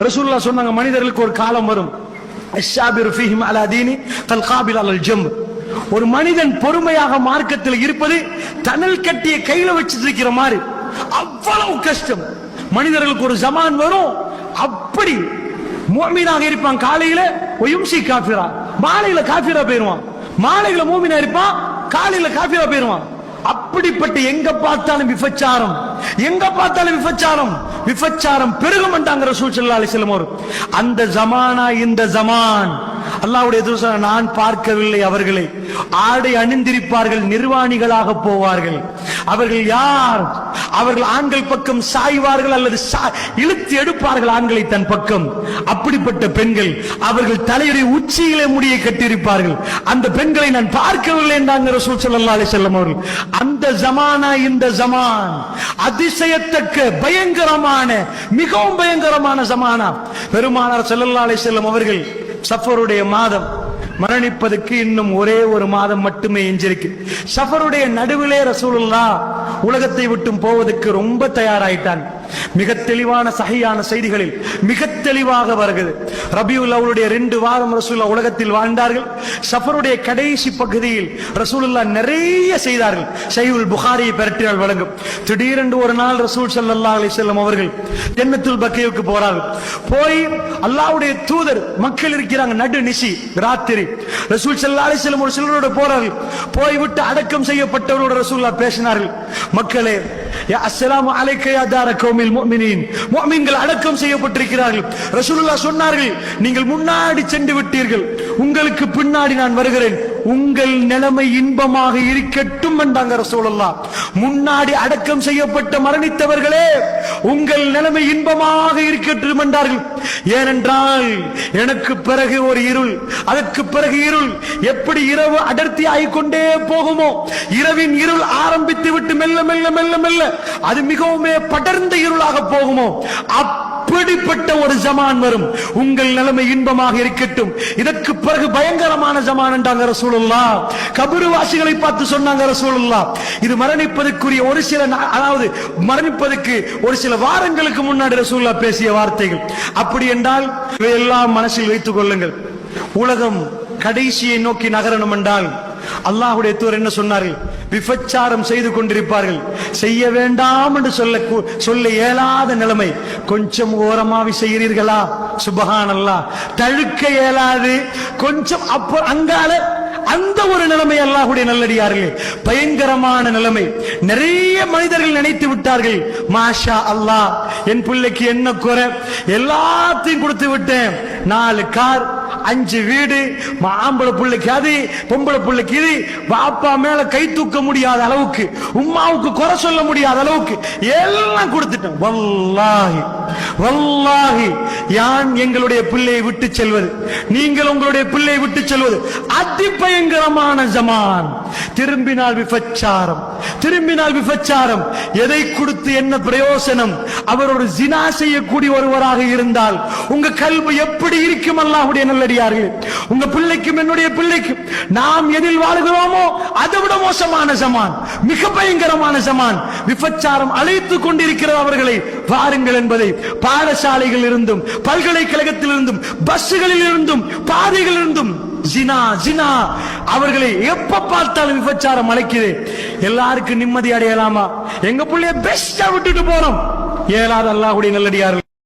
ரசூலுல்லாஹ் சொன்னாங்க, மனிதர்களுக்கு ஒரு காலம் வரும், அஷ்ஷாபிரு ஃபீஹிம் அலா தீனி கல் காபில் அலல் ஜம்ப். ஒரு மனிதன் பொறுமையாக மார்க்கத்தில் இருப்பது தணல் கட்டிய கையில வச்சிட்டு இருக்கிற மாதிரி. அவ்வளவு கஷ்டம். மனிதர்களுக்கு ஒரு ஜமான் வரும், அப்படி முஃமினாக இருப்பான் காலையில, ஒயும்சி காஃபிரா, மாலையில காஃபிரா போயிருவான். மாலையில மூமினா இருப்பான், காலையில காஃபிரா போயிருவான். அப்படிப்பட்ட எங்க பார்த்தாலும் விபச்சாரம், எங்க பார்த்தாலும் விபச்சாரம், விபச்சாரம் பெருகும் என்றாங்க ரசூல் ஸல்லல்லாஹு அலைஹி வஸல்லம் அவர். அந்த ஜமானா இந்த ஜமான். அல்லாஹ்வுடைய தூதர், நான் பார்க்கவில்லை அவர்களை. ஆடை அணிந்திருப்பார்கள், நிர்வாணிகளாக போவார்கள். அவர்கள் யார்? அவர்கள் ஆண்கள் பக்கம் சாய்வார்கள் அல்லது இழுத்து எடுப்பார்கள் ஆண்களை தன் பக்கம். அப்படிப்பட்ட பெண்கள், அவர்கள் தலையுடைய உச்சியிலே முடியை கட்டியிருப்பார்கள். அந்த பெண்களை நான் பார்க்கவில்லை என்றாங்க ரசூல் ஸல்லல்லாஹு அலைஹி வஸல்லம் அவர்கள். அந்த ஜமானா இந்த ஜமான், அதிசயத்தக்க பயங்கரமான, மிகவும் பயங்கரமான ஜமானா. பெருமானார் ஸல்லல்லாஹு அலைஹி வஸல்லம் அவர்கள் சஃபருடைய மாதம், மரணிப்பதற்கு இன்னும் ஒரே ஒரு மாதம் மட்டுமே எஞ்சிருக்கு. சஃபருடைய நடுவிலே ரசூலுல்லாஹ் உலகத்தை விட்டு போவதற்கு ரொம்ப தயாராயிட்டான். மிக தெளிவான சஹீஹான செய்திகளில் மிக தெளிவாக வருகிறது. ரபியுல் அவ்வளுடைய 2 வாரம் ரசூலுல்லாஹ் உலகத்தில் வாழ்ந்தார்கள். சஃபருடைய கடைசி பகுதியில் ரசூலுல்லாஹ் நிறைய செய்தார்கள். சஹீஹுல் புகாரியை பெரட்டினால் வழங்கும். திடீரென்று ஒரு நாள் ரசூல் ஸல்லல்லாஹு அலைஹி வஸல்லம் அவர்கள் ஜன்னத்துல் பக்கீவுக்கு போறார்கள். போய் அல்லாஹ்வுடைய தூதர், மக்கள் இருக்கிறாங்க, நடு நிசி ராத்திரி, ரசூல் ஸல்லல்லாஹு அலைஹி வஸல்லம் ஒரு சிலரோடு போறார்கள். போய் விட்டு அடக்கம் செய்யப்பட்டவரோடு ரசூலுல்லாஹ் பேசினார்கள். மக்களே, யா அஸ்ஸலாமு அலைக்க யா தார கௌமில் முஃமினீன், முஃமின்கள் அடக்கம் செய்யப்பட்டிருக்கிறார்கள். ரசூலுல்லாஹ் சொன்னார்கள், நீங்கள் முன்னாடி சென்று விட்டீர்கள், உங்களுக்கு பின்னாடி நான் வருகிறேன், உங்கள் நிலைமை இன்பமாக இருக்கட்டும் என்றாங்க ரசூலுல்லாஹ். முன்னாடி அடக்கம் செய்யப்பட்ட மரணித்தவர்களே, உங்கள் நிலைமை இன்பமாக இருக்கட்டும் என்றார்கள். ஏனென்றால் எனக்கு பிறகு ஒரு இருள், அதற்கு பிறகு இருள். எப்படி இரவு அடர்த்தி ஆகிக்கொண்டே போகுமோ, இரவின் இருள் ஆரம்பித்து விட்டு மெல்ல மெல்ல மெல்ல மெல்ல அது மிகவும் படர்ந்த இருளாக போகுமோ, அப்படிப்பட்ட ஒரு ஜமான் வரும். உங்கள் நிலைமை இன்பமாக இருக்கட்டும். இதற்கு பிறகு பயங்கரமான ஜமான் என்றாங்க ரசூலுல்லாஹ். கபர்வாசிகளை பார்த்து சொன்னாங்க ரசூலுல்லாஹ், இது மரணிப்பதற்குரிய ஒரு சில, அதாவது மரணிப்பதற்கு ஒரு சில வாரங்களுக்கு முன்னாடி ரசூலுல்லாஹ் பேசிய வார்த்தைகள். அப்படி என்றால் இவையெல்லாம் மனசில் வைத்துக் கொள்ளுங்கள். உலகம் கடைசியை நோக்கி நகரணும் என்றால் அல்லாஹ்வுடைய தூதர் என்ன சொன்னார்கள்? விபச்சாரம் செய்து கொண்டிருப்பார்கள், செய்ய வேண்டாம் என்று சொல்ல இயலாத நிலைமை. கொஞ்சம் ஓரமாவி செய்கிறீர்களா? சுப்ஹானல்லாஹ். தடுக்க இயலாது, கொஞ்சம் அப்ப அங்கால அந்த ஒரு நிலைமை. அல்லாஹ்வுடைய நல்லடியார்களே, பயங்கரமான நிலைமை. நிறைய மனிதர்கள் நினைத்து விட்டார்கள், மாஷா அல்லாஹ், என் பிள்ளைக்கு என்ன குறை, எல்லாத்தையும் கொடுத்து விட்டேன், 4 கார், 5 வீடு, ஆம்பளை பிள்ளைக்கு அது, பொம்பளை பிள்ளைக்கு இது, பாப்பா மேல கை தூக்க முடியாத அளவுக்கு, உம்மாவுக்கு குறை சொல்ல முடியாத அளவுக்கு எல்லாம் கொடுத்துட்டேன். வல்லாஹி வல்லாஹி, யான் எங்களுடைய பிள்ளையை விட்டு செல்வது, நீங்கள் உங்களுடைய பிள்ளையை விட்டு செல்வது அதி பயங்கரமான ஜமான். திரும்பினால் விபச்சாரம், திரும்பினால் விபச்சாரம். எதை கொடுத்து என்ன பிரயோசனம்? அவர் ஒரு ஜினா செய்யக்கூடிய ஒருவராக இருந்தால் உங்க கல்வி எப்படி இருக்கும்? அல்லாஹ்வுடைய நல்லடியார்களே, உங்க பிள்ளைக்கும் என்னுடைய பிள்ளைக்கும் நாம் எதில் வாழ்கிறோமோ அதை விட மோசமான ஜமான், மிக பயங்கரமான ஜமான். விபச்சாரம் அழைத்துக் கொண்டிருக்கிறது அவர்களை. வாருங்கள் என்பதை பாடசாலைகளில் இருந்தும், பல்கலைக்கழகத்தில் இருந்தும், பஸ்களில் இருந்தும், பாதைகளில் இருந்தும் ஜினா ஜினா. அவர்களை எப்ப பார்த்தாலும் விபச்சாரம் அழைக்குது. எல்லாருக்கும் நிம்மதி அடையலாமா? எங்க பிள்ளைய பெஸ்டா விட்டுட்டு போறோம். ஏலாத அல்லாஹ்வுடைய நல்லடியார்கள்.